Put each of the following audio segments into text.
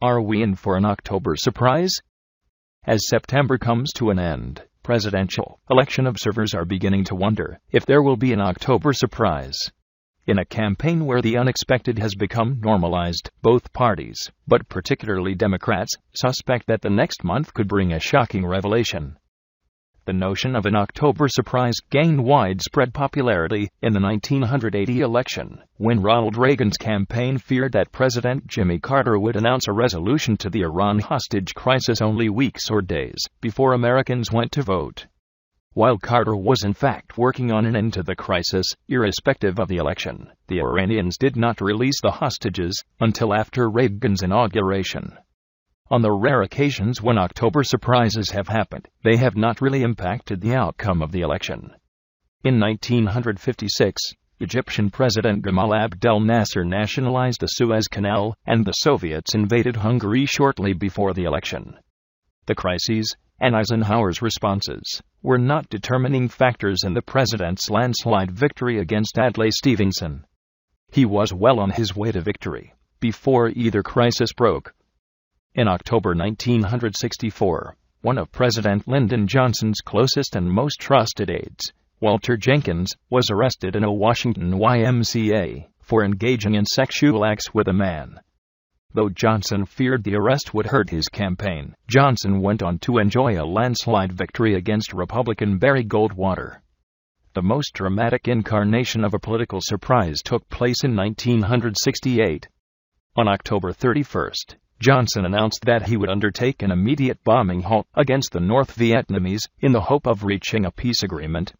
Are we in for an October surprise? As September comes to an end, presidential election observers are beginning to wonder if there will be an October surprise. In a campaign where the unexpected has become normalized, both parties, but particularly Democrats, suspect that the next month could bring a shocking revelation. The notion of an October surprise gained widespread popularity in the 1980 election, when Ronald Reagan's campaign feared that President Jimmy Carter would announce a resolution to the Iran hostage crisis only weeks or days before Americans went to vote. While Carter was in fact working on an end to the crisis, irrespective of the election, the Iranians did not release the hostages until after Reagan's inauguration. On the rare occasions when October surprises have happened, they have not really impacted the outcome of the election. In 1956, Egyptian President Gamal Abdel Nasser nationalized the Suez Canal, and the Soviets invaded Hungary shortly before the election. The crises, and Eisenhower's responses, were not determining factors in the president's landslide victory against Adlai Stevenson. He was well on his way to victory before either crisis broke. In October 1964, one of President Lyndon Johnson's closest and most trusted aides, Walter Jenkins, was arrested in a Washington YMCA for engaging in sexual acts with a man. Though Johnson feared the arrest would hurt his campaign, Johnson went on to enjoy a landslide victory against Republican Barry Goldwater. The most dramatic incarnation of a political surprise took place in 1968. On October 31st, Johnson announced that he would undertake an immediate bombing halt against the North Vietnamese in the hope of reaching a peace agreement.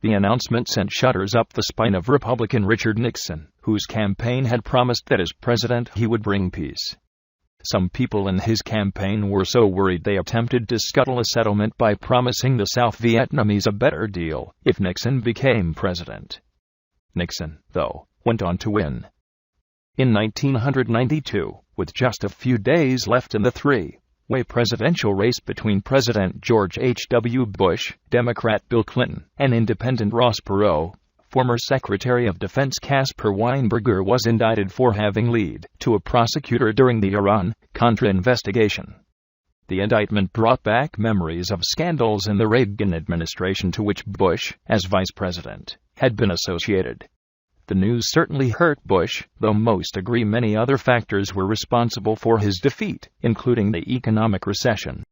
The announcement sent shudders up the spine of Republican Richard Nixon, whose campaign had promised that as president he would bring peace. Some people in his campaign were so worried they attempted to scuttle a settlement by promising the South Vietnamese a better deal if Nixon became president. Nixon, though, went on to win. In 1992, with just a few days left in the three-way presidential race between President George H.W. Bush, Democrat Bill Clinton, and Independent Ross Perot, former Secretary of Defense Caspar Weinberger was indicted for having lied to a prosecutor during the Iran-Contra investigation. The indictment brought back memories of scandals in the Reagan administration to which Bush, as vice president, had been associated. The news certainly hurt Bush, though most agree many other factors were responsible for his defeat, including the economic recession.